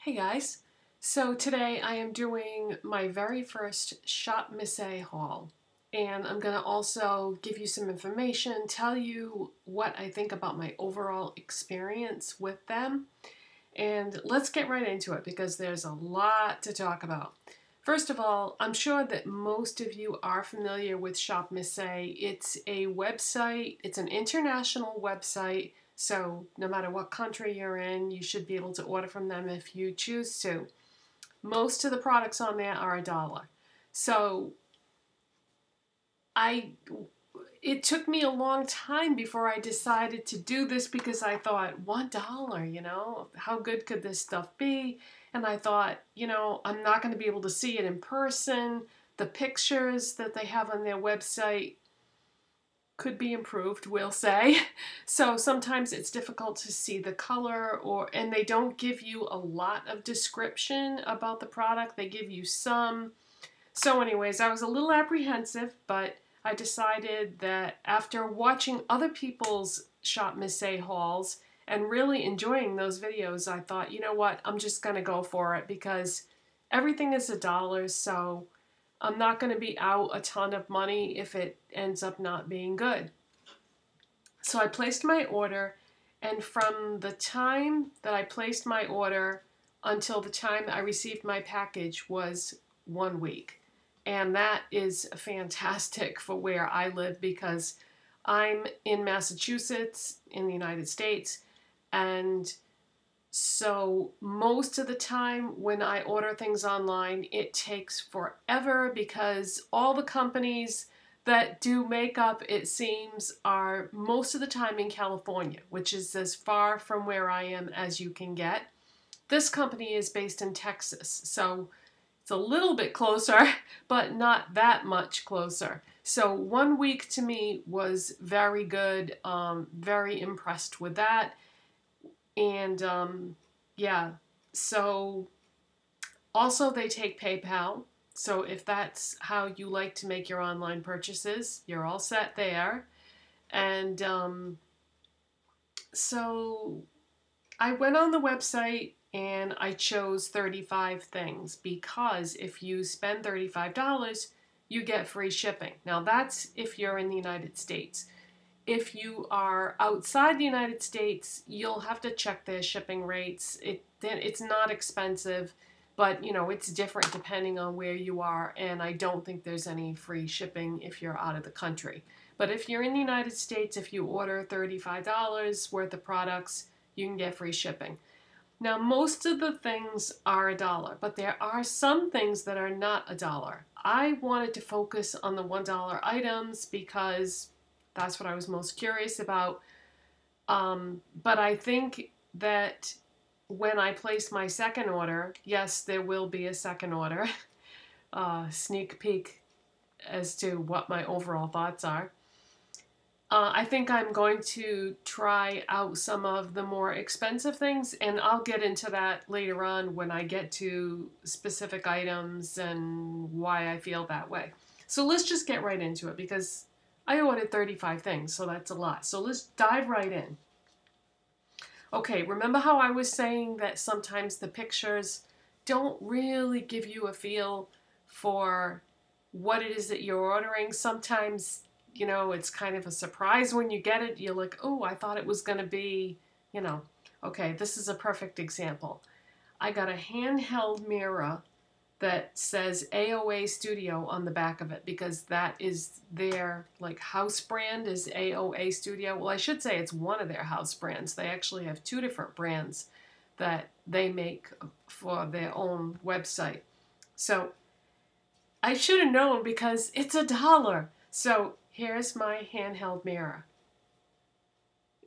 Hey guys, so today I am doing my very first Shopmissa haul, and I'm going to also give you some information, tell you what I think about my overall experience with them, and let's get right into it because there's a lot to talk about. First of all, I'm sure that most of you are familiar with Shopmissa. It's a website, it's an international website. So no matter what country you're in, you should be able to order from them if you choose to. Most of the products on there are $1. So it took me a long time before I decided to do this because I thought, $1, how good could this stuff be? And I thought, I'm not going to be able to see it in person. The pictures that they have on their website could be improved, we'll say. So sometimes it's difficult to see the color, and they don't give you a lot of description about the product. They give you some. So anyways, I was a little apprehensive, but I decided that after watching other people's Shopmissa hauls and really enjoying those videos, I thought, you know what, I'm just going to go for it because everything is $1, so I'm not going to be out a ton of money if it ends up not being good. So I placed my order, and from the time that I placed my order until the time I received my package was 1 week. And that is fantastic for where I live because I'm in Massachusetts in the United States, and so most of the time when I order things online, it takes forever because all the companies that do makeup, it seems, are most of the time in California, which is as far from where I am as you can get. This company is based in Texas, so it's a little bit closer, but not that much closer. So 1 week to me was very good, very impressed with that. And yeah, so also they take PayPal. So if that's how you like to make your online purchases, you're all set there. And so I went on the website and I chose 35 things because if you spend $35, you get free shipping. Now that's if you're in the United States. If you are outside the United States, you'll have to check their shipping rates. It's not expensive, but it's different depending on where you are, and I don't think there's any free shipping if you're out of the country. But if you're in the United States, if you order $35 worth of products, you can get free shipping. Now, most of the things are $1, but there are some things that are not $1. I wanted to focus on the $1 items because that's what I was most curious about. But I think that when I place my second order, yes, there will be a second order. Sneak peek as to what my overall thoughts are. I think I'm going to try out some of the more expensive things, and I'll get into that later on when I get to specific items and why I feel that way. So let's just get right into it because I ordered 35 things, so that's a lot. So let's dive right in. Okay, remember how I was saying that sometimes the pictures don't really give you a feel for what it is that you're ordering? Sometimes, it's kind of a surprise when you get it. You're like, oh, I thought it was going to be, Okay, this is a perfect example. I got a handheld mirror that says AOA Studio on the back of it because that is their house brand is AOA Studio. Well, I should say it's one of their house brands. They actually have 2 different brands that they make for their own website. So I should have known because it's $1. So here's my handheld mirror.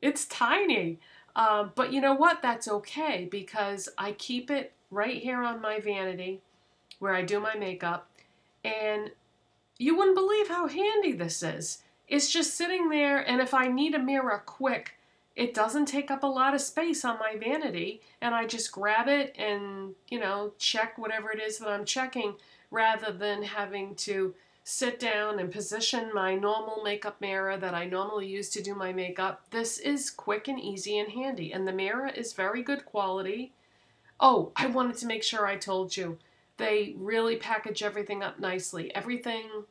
It's tiny, but you know what? That's okay because I keep it right here on my vanity where I do my makeup, and you wouldn't believe how handy this is. It's just sitting there, and if I need a mirror quick, it doesn't take up a lot of space on my vanity, and I just grab it and, check whatever it is that I'm checking rather than having to sit down and position my normal makeup mirror that I normally use to do my makeup. This is quick and easy and handy, and the mirror is very good quality. Oh, I wanted to make sure I told you. They really package everything up nicely. Everything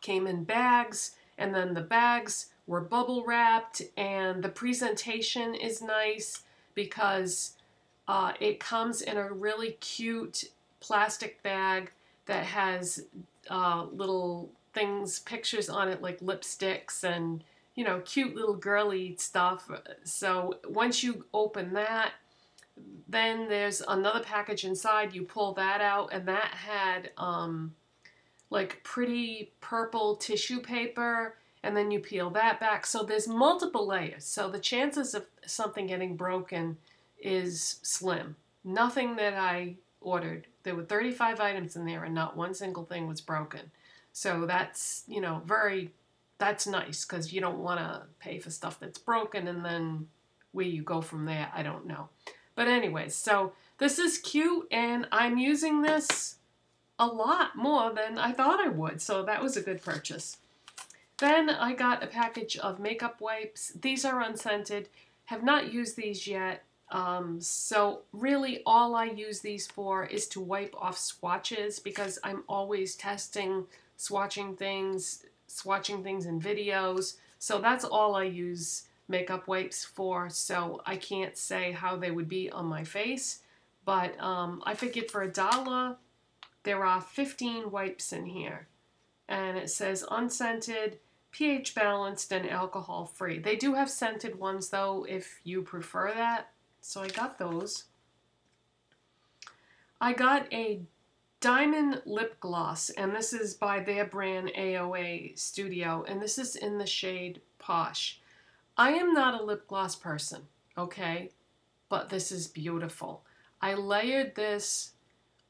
came in bags, and then the bags were bubble wrapped, and the presentation is nice because it comes in a really cute plastic bag that has little things, pictures on it like lipsticks and, you know, cute little girly stuff. So once you open that, then there's another package inside. You pull that out, and that had like pretty purple tissue paper, and then you peel that back. So there's multiple layers. So the chances of something getting broken is slim. Nothing that I ordered. There were 35 items in there and not one single thing was broken. So that's, you know, that's nice because you don't want to pay for stuff that's broken and then where you go from there, I don't know. But anyways, so this is cute and I'm using this a lot more than I thought I would. So that was a good purchase. Then I got a package of makeup wipes. These are unscented. Have not used these yet. So really all I use these for is to wipe off swatches because I'm always testing, swatching things in videos. So that's all I use makeup wipes for. So I can't say how they would be on my face. But I figured for $1, there are 15 wipes in here. And it says unscented, pH balanced, and alcohol free. They do have scented ones though if you prefer that. So I got those. I got a diamond lip gloss, and this is by their brand AOA Studio, and this is in the shade Posh. I am not a lip gloss person, okay? But this is beautiful. I layered this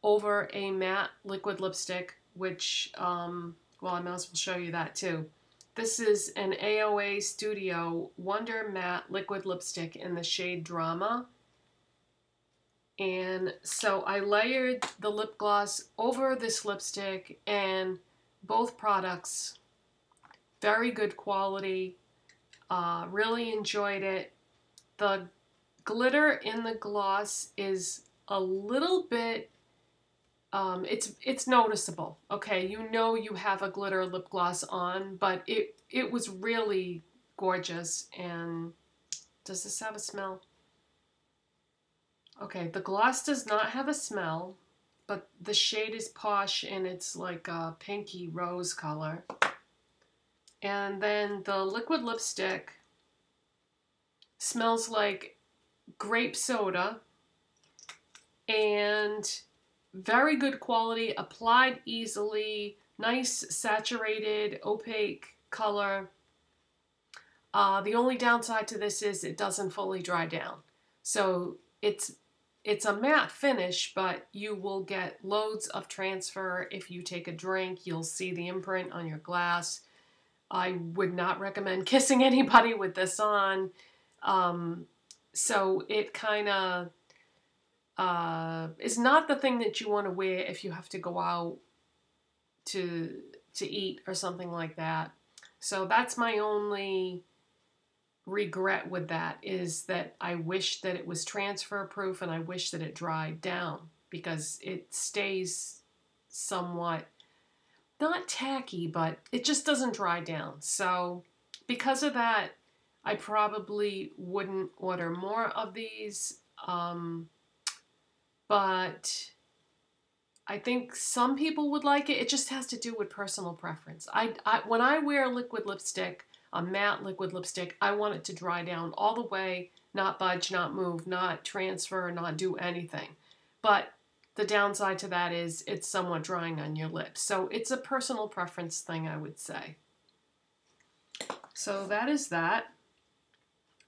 over a matte liquid lipstick, which, well, I might as well show you that too. This is an AOA Studio Wonder Matte Liquid Lipstick in the shade Drama. And so I layered the lip gloss over this lipstick, and both products, very good quality. Really enjoyed it. The glitter in the gloss is a little bit it's noticeable. Okay, you know you have a glitter lip gloss on, but it was really gorgeous. And does this have a smell? Okay, the gloss does not have a smell, but the shade is Posh and it's like a pinky rose color. And then the liquid lipstick smells like grape soda and very good quality, applied easily, nice saturated, opaque color. The only downside to this is it doesn't fully dry down. So it's a matte finish, but you will get loads of transfer. If you take a drink, you'll see the imprint on your glass. I would not recommend kissing anybody with this on. So it kind of is not the thing that you want to wear if you have to go out to eat or something like that. So that's my only regret with that, is that I wish that it was transfer proof and I wish that it dried down, because it stays somewhat, not tacky, but it just doesn't dry down. So because of that, I probably wouldn't order more of these. But I think some people would like it. It just has to do with personal preference. When I wear liquid lipstick, a matte liquid lipstick, I want it to dry down all the way, not budge, not move, not transfer, not do anything. But the downside to that is it's somewhat drying on your lips. So it's a personal preference thing, I would say. So that is that.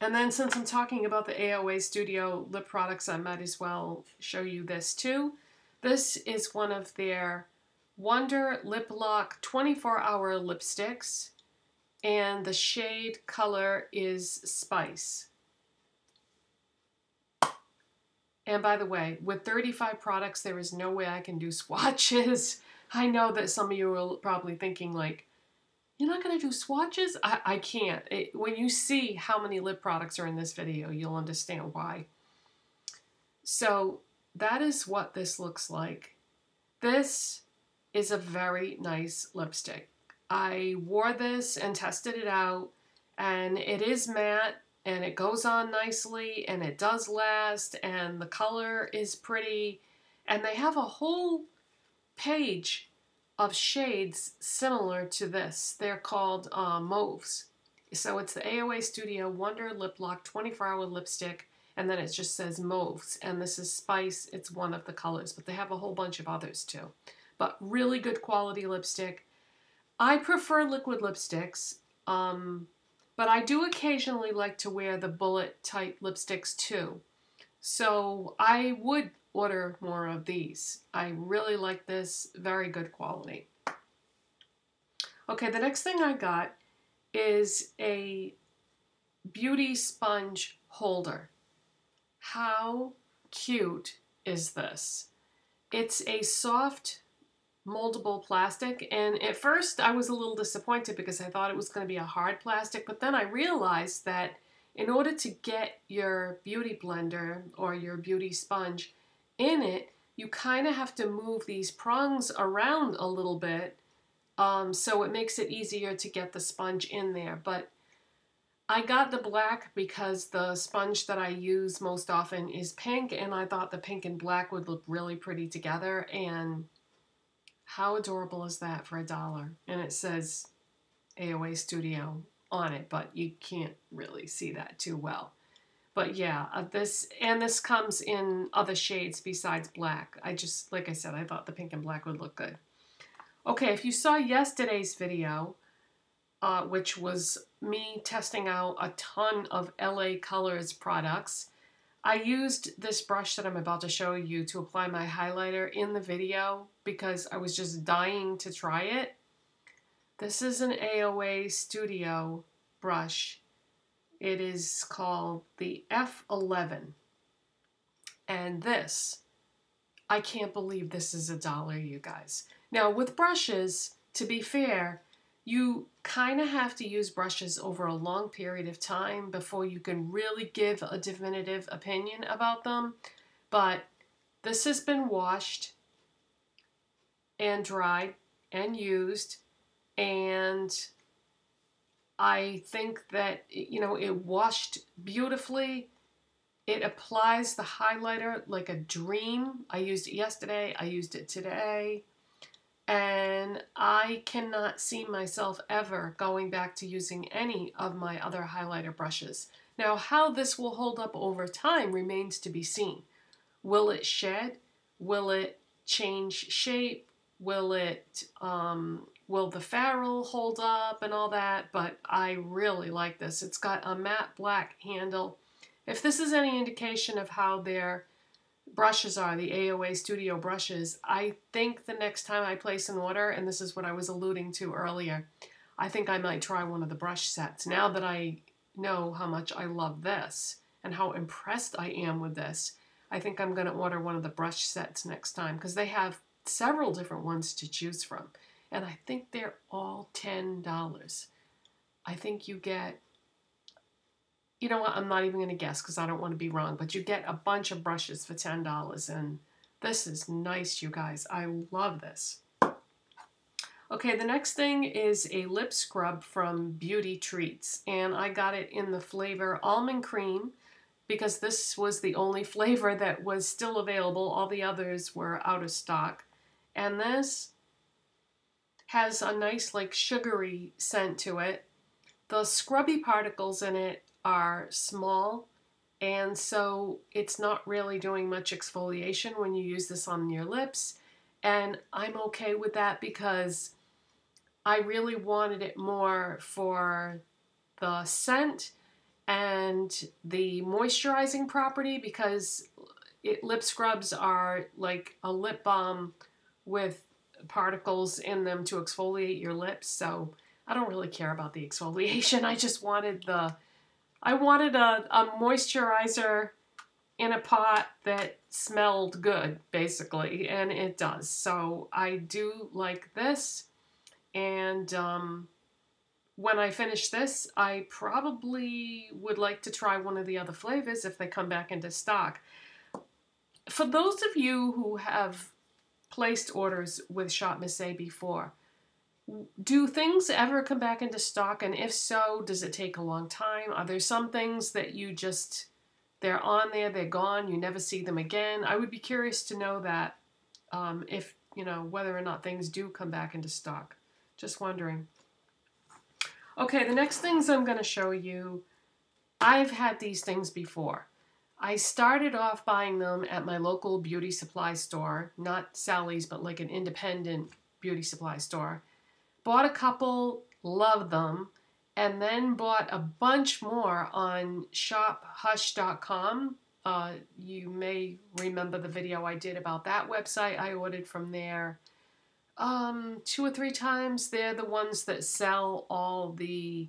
And then since I'm talking about the AOA Studio lip products, I might as well show you this too. This is one of their Wonder Lip Lock 24-hour lipsticks, and the shade color is Spice. And by the way, with 35 products, there is no way I can do swatches. I know that some of you are probably thinking like, you're not going to do swatches? I can't. When you see how many lip products are in this video, you'll understand why. So that is what this looks like. This is a very nice lipstick. I wore this and tested it out, and it is matte and it goes on nicely and it does last and the color is pretty, and they have a whole page of shades similar to this. They're called mauves. So it's the AOA Studio Wonder Lip Lock 24-hour lipstick, and then it just says mauves, and this is Spice. It's one of the colors, but they have a whole bunch of others too. But really good quality lipstick. I prefer liquid lipsticks, but I do occasionally like to wear the bullet type lipsticks too. So I would order more of these. I really like this, very good quality. Okay, the next thing I got is a beauty sponge holder. How cute is this? It's a soft moldable plastic, and at first I was a little disappointed because I thought it was going to be a hard plastic, but then I realized that in order to get your beauty blender or your beauty sponge in it, you kind of have to move these prongs around a little bit, so it makes it easier to get the sponge in there. But I got the black because the sponge that I use most often is pink, and I thought the pink and black would look really pretty together, and how adorable is that for $1? And it says AOA Studio on it, but you can't really see that too well. But yeah, this comes in other shades besides black. Like I said, I thought the pink and black would look good. Okay, if you saw yesterday's video, which was me testing out a ton of LA Colors products, I used this brush that I'm about to show you to apply my highlighter in the video because I was just dying to try it. This is an AOA Studio brush. It is called the F11. And this, I can't believe this is $1, you guys. Now with brushes, to be fair, you kind of have to use brushes over a long period of time before you can really give a definitive opinion about them. But this has been washed and dried and used, and I think that, you know, it washed beautifully. It applies the highlighter like a dream. I used it yesterday. I used it today. And I cannot see myself ever going back to using any of my other highlighter brushes. Now, how this will hold up over time remains to be seen. Will it shed? Will it change shape? Will the ferrule hold up and all that? But I really like this. It's got a matte black handle. If this is any indication of how their brushes are, the AOA Studio brushes, I think the next time I place an order, and this is what I was alluding to earlier, I think I might try one of the brush sets. Now that I know how much I love this and how impressed I am with this, I think I'm going to order one of the brush sets next time because they have several different ones to choose from. And I think they're all $10. I think you get, you know what, I'm not even going to guess because I don't want to be wrong, but you get a bunch of brushes for $10, and this is nice, you guys. I love this. Okay, the next thing is a lip scrub from Beauty Treats, and I got it in the flavor Almond Cream because this was the only flavor that was still available. All the others were out of stock. And this has a nice, like, sugary scent to it. The scrubby particles in it are small, and so it's not really doing much exfoliation when you use this on your lips, and I'm okay with that because I really wanted it more for the scent and the moisturizing property, because lip scrubs are like a lip balm with particles in them to exfoliate your lips, so I don't really care about the exfoliation. I just wanted a moisturizer in a pot that smelled good, basically, and it does. So I do like this, and when I finish this, I probably would like to try one of the other flavors if they come back into stock. For those of you who have placed orders with Shopmissa before, do things ever come back into stock? And if so, does it take a long time? Are there some things that you just, they're on there, they're gone, you never see them again? I would be curious to know that, if, you know, whether or not things do come back into stock. Just wondering. Okay, the next things I'm going to show you, I've had these things before. I started off buying them at my local beauty supply store, not Sally's, but like an independent beauty supply store. Bought a couple, loved them, and then bought a bunch more on shophush.com. You may remember the video I did about that website. I ordered from there 2 or 3 times. They're the ones that sell all the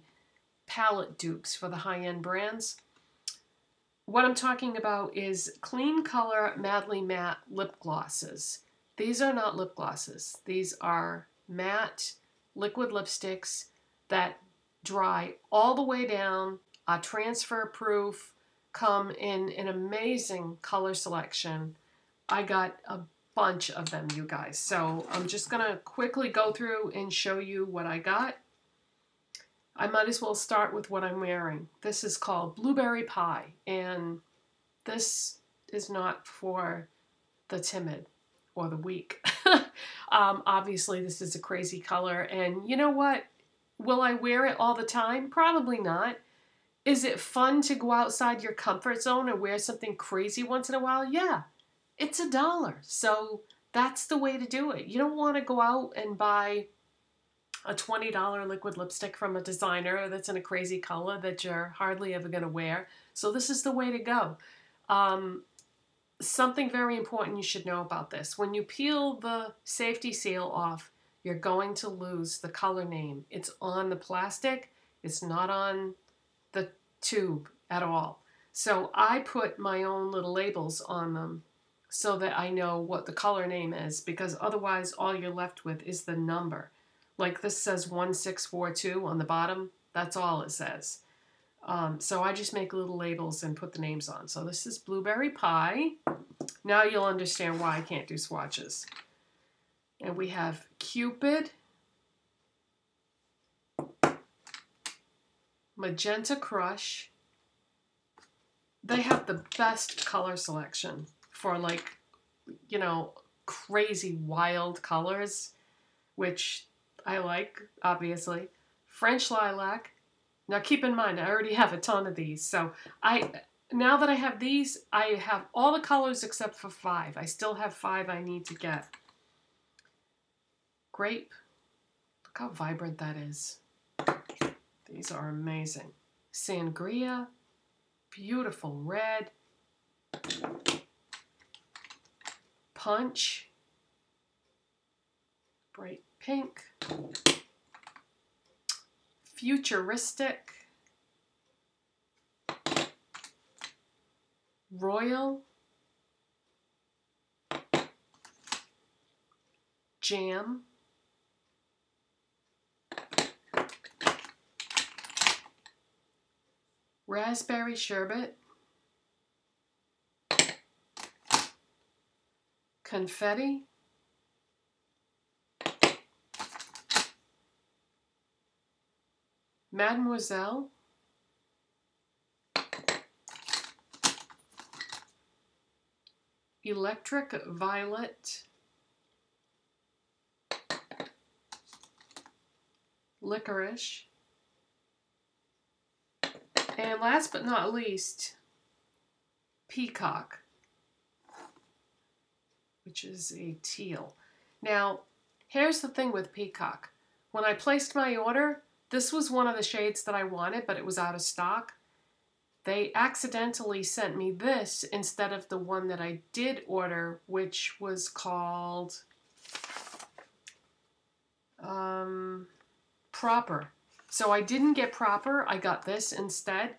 palette dupes for the high-end brands. What I'm talking about is Kleancolor Madly Matte lip glosses. These are not lip glosses. These are matte liquid lipsticks that dry all the way down, are transfer proof, come in an amazing color selection. I got a bunch of them, you guys. So I'm just gonna quickly go through and show you what I got. I might as well start with what I'm wearing. This is called Blueberry Pie, and this is not for the timid or the weak. Obviously, this is a crazy color, and you know what? Will I wear it all the time? Probably not. Is it fun to go outside your comfort zone and wear something crazy once in a while? Yeah, it's $1, so that's the way to do it. You don't want to go out and buy a $20 liquid lipstick from a designer that's in a crazy color that you're hardly ever going to wear. So this is the way to go. Something very important you should know about this. When you peel the safety seal off, you're going to lose the color name. It's on the plastic. It's not on the tube at all. So I put my own little labels on them so that I know what the color name is, because otherwise all you're left with is the number. Like this says 1642 on the bottom. That's all it says. So I just make little labels and put the names on. So this is Blueberry Pie. Now you'll understand why I can't do swatches. And we have Cupid, Magenta Crush. They have the best color selection for, like, you know, crazy wild colors, which I like, obviously. French Lilac. Now keep in mind, I already have a ton of these. So now that I have these, I have all the colors except for 5. I still have 5 I need to get. Grape. Look how vibrant that is. These are amazing. Sangria. Beautiful red. Punch. Bright pink. Futuristic. Royal. Jam. Raspberry sherbet. Confetti. Mademoiselle. Electric Violet. Licorice. And last but not least, Peacock, which is a teal. Now, here's the thing with Peacock. When I placed my order, this was one of the shades that I wanted, but it was out of stock. They accidentally sent me this instead of the one that I did order, which was called Proper. So I didn't get Proper, I got this instead.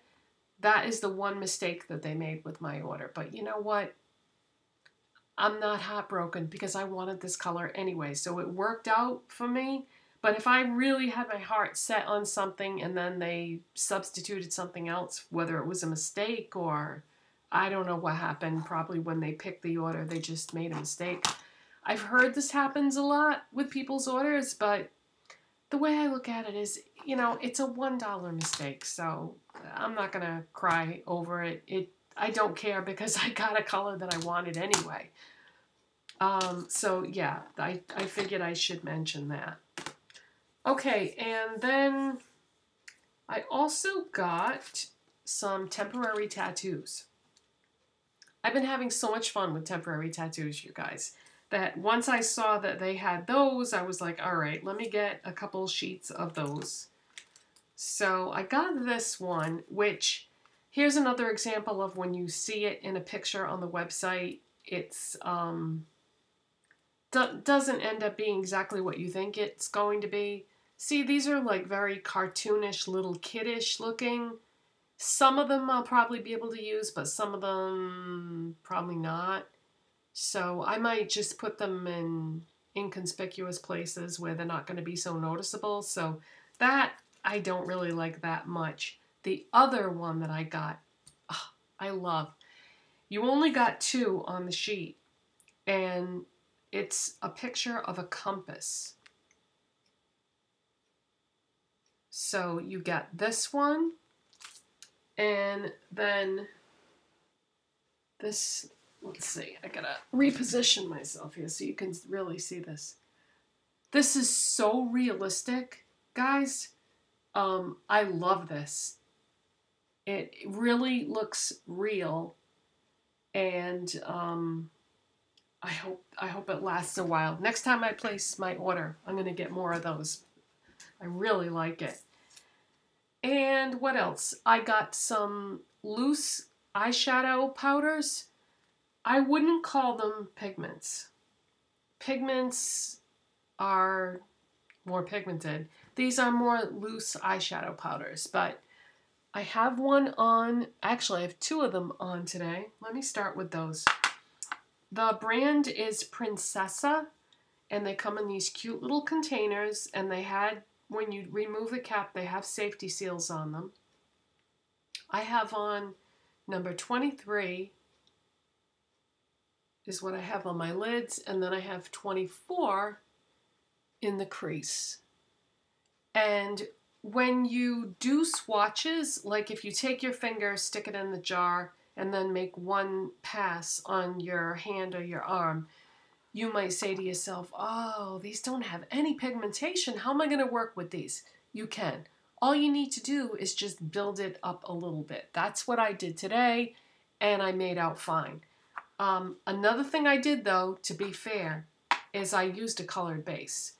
That is the one mistake that they made with my order. But you know what? I'm not heartbroken because I wanted this color anyway, so it worked out for me. But if I really had my heart set on something and then they substituted something else, whether it was a mistake or I don't know what happened. Probably when they picked the order, they just made a mistake. I've heard this happens a lot with people's orders, but the way I look at it is, you know, it's a $1 mistake, so I'm not going to cry over it. I don't care because I got a color that I wanted anyway. So yeah, I figured I should mention that. Okay, and then I also got some temporary tattoos. I've been having so much fun with temporary tattoos, you guys, that once I saw that they had those, I was like, all right, let me get a couple sheets of those. So I got this one, which, here's another example of when you see it in a picture on the website, it's doesn't end up being exactly what you think it's going to be. See, these are like very cartoonish, little kiddish looking. Some of them I'll probably be able to use, but some of them probably not. So I might just put them in inconspicuous places where they're not going to be so noticeable. So that I don't really like that much. The other one that I got, oh, I love. You only got 2 on the sheet, and it's a picture of a compass. So you get this one, and then this, let's see, I gotta reposition myself here so you can really see this. This is so realistic, guys. I love this. It really looks real, and I hope it lasts a while. Next time I place my order, I'm gonna get more of those. I really like it. And what else? I got some loose eyeshadow powders. I wouldn't call them pigments. Pigments are more pigmented. These are more loose eyeshadow powders, but I have one on. Actually, I have 2 of them on today. Let me start with those. The brand is Princessa, and they come in these cute little containers, and they had, when you remove the cap, they have safety seals on them. I have on number 23 is what I have on my lids, and then I have 24 in the crease. And when you do swatches, like if you take your finger, stick it in the jar, and then make one pass on your hand or your arm, you might say to yourself, oh, these don't have any pigmentation. How am I going to work with these? You can. All you need to do is just build it up a little bit. That's what I did today, and I made out fine. Another thing I did, though, to be fair, is I used a colored base.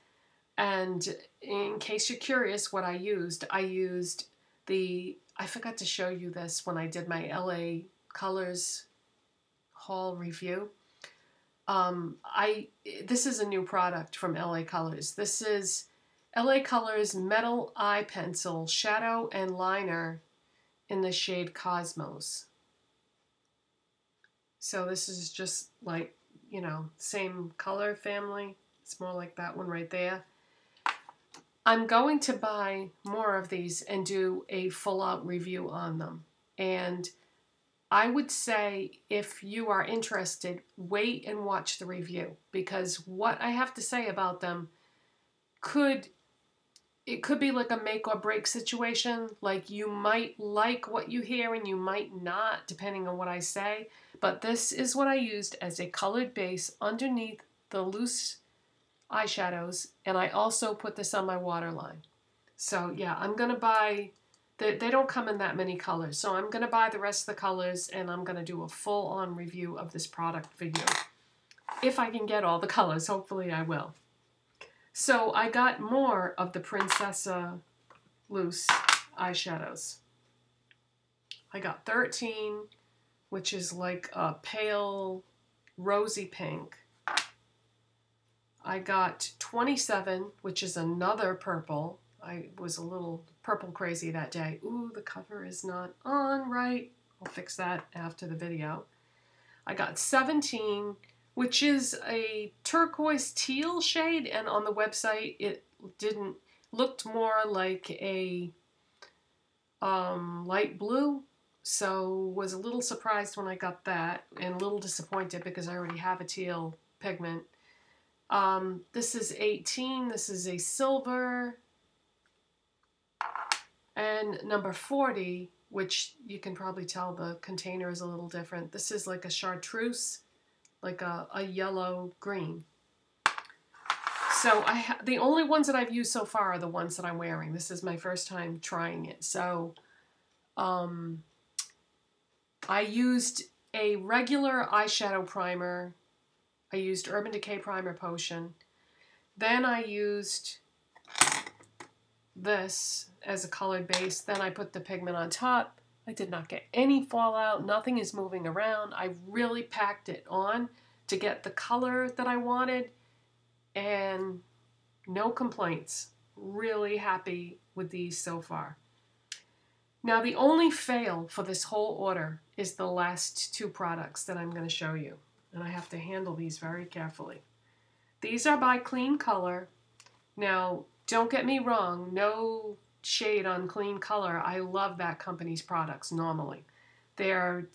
And in case you're curious what I used the, I forgot to show you this when I did my LA Colors haul review. This is a new product from LA Colors. This is LA Colors Metal Eye Pencil Shadow and Liner in the shade Cosmos. So this is just like, you know, same color family. It's more like that one right there. I'm going to buy more of these and do a full-out review on them. And I would say if you are interested, wait and watch the review, because what I have to say about them could be like a make or break situation. Like, you might like what you hear and you might not, depending on what I say. But this is what I used as a colored base underneath the loose eyeshadows, and I also put this on my waterline. So yeah, I'm gonna buy, they don't come in that many colors, so I'm gonna buy the rest of the colors, and I'm gonna do a full-on review of this product for you. If I can get all the colors, hopefully I will. So I got more of the Princessa loose eyeshadows. I got 13, which is like a pale rosy pink. I got 27, which is another purple. I was a little purple crazy that day. Ooh, the cover is not on right. I'll fix that after the video. I got 17, which is a turquoise teal shade, and on the website it looked more like a light blue. So was a little surprised when I got that and a little disappointed because I already have a teal pigment. This is 18, this is a silver, and number 40, which you can probably tell the container is a little different. This is like a chartreuse, like a yellow green. So the only ones that I've used so far are the ones that I'm wearing. This is my first time trying it. So I used a regular eyeshadow primer. I used Urban Decay Primer Potion. Then I used this as a colored base. Then I put the pigment on top. I did not get any fallout. Nothing is moving around. I really packed it on to get the color that I wanted. And no complaints. Really happy with these so far. Now the only fail for this whole order is the last two products that I'm going to show you. And I have to handle these very carefully. These are by Kleancolor. Now don't get me wrong, no shade on Kleancolor. I love that company's products normally. Their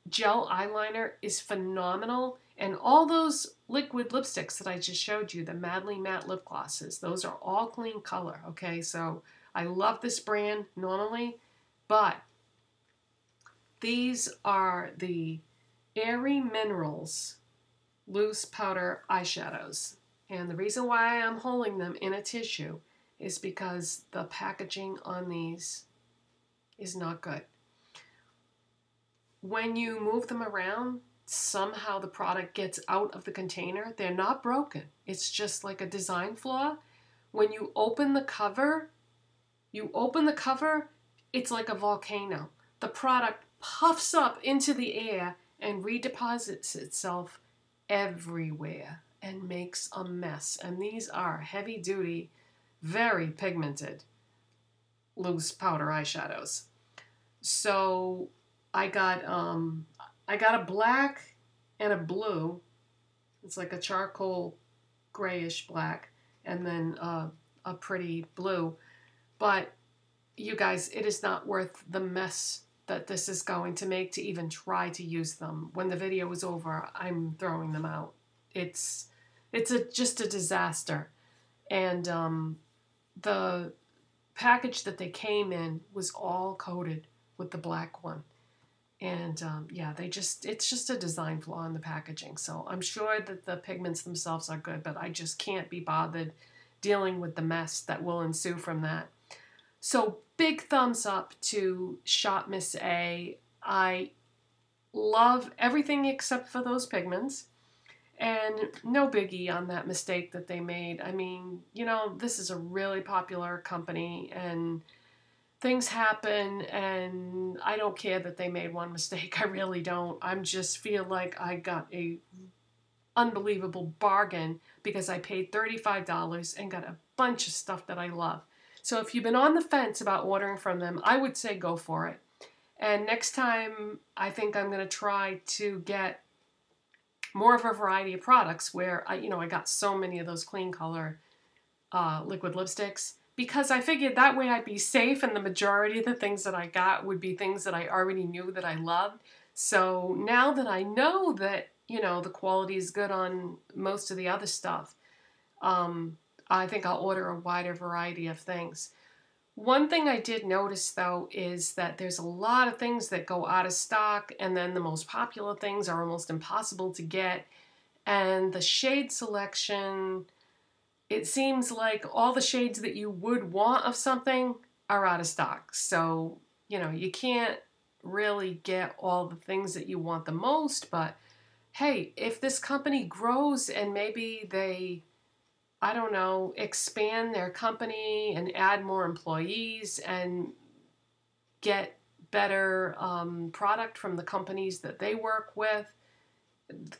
gel eyeliner is phenomenal. And all those liquid lipsticks that I just showed you, the Madly Matte lip glosses, those are all Kleancolor, okay? So I love this brand normally, but these are the Airy Minerals loose powder eyeshadows. And the reason why I'm holding them in a tissue is because the packaging on these is not good. When you move them around, somehow the product gets out of the container. They're not broken. It's just like a design flaw. When you open the cover, it's like a volcano. The product puffs up into the air and redeposits itself everywhere and makes a mess. And these are heavy duty, very pigmented loose powder eyeshadows. So I got a black and a blue. It's like a charcoal grayish black and then a pretty blue. But you guys, it is not worth the mess that this is going to make to even try to use them. When the video is over, I'm throwing them out. It's just a disaster. And the package that they came in was all coated with the black one. And yeah, it's just a design flaw in the packaging. So I'm sure that the pigments themselves are good, but I just can't be bothered dealing with the mess that will ensue from that. So big thumbs up to Shopmissa. I love everything except for those pigments. And no biggie on that mistake that they made. I mean, you know, this is a really popular company and things happen, and I don't care that they made one mistake. I really don't. I just feel like I got a unbelievable bargain because I paid $35 and got a bunch of stuff that I love. So if you've been on the fence about ordering from them, I would say go for it. And next time, I think I'm going to try to get more of a variety of products where I got so many of those Kleancolor liquid lipsticks, because I figured that way I'd be safe and the majority of the things that I got would be things that I already knew that I loved. So now that I know that, the quality is good on most of the other stuff, I think I'll order a wider variety of things. One thing I did notice, though, is that there's a lot of things that go out of stock, and then the most popular things are almost impossible to get. And the shade selection, it seems like all the shades that you would want of something are out of stock. So, you can't really get all the things that you want the most. But, hey, if this company grows and maybe they, I don't know, expand their company and add more employees and get better product from the companies that they work with,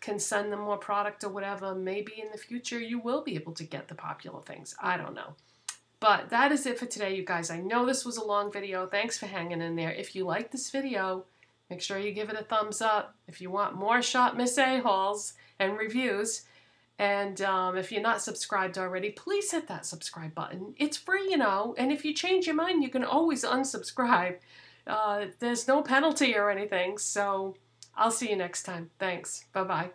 can send them more product or whatever, maybe in the future you will be able to get the popular things. I don't know. But that is it for today, you guys. I know this was a long video. Thanks for hanging in there. If you like this video, make sure you give it a thumbs up. If you want more Shopmissa hauls and reviews, and if you're not subscribed already, please hit that subscribe button. It's free, and if you change your mind, you can always unsubscribe. There's no penalty or anything, so I'll see you next time. Thanks. Bye-bye.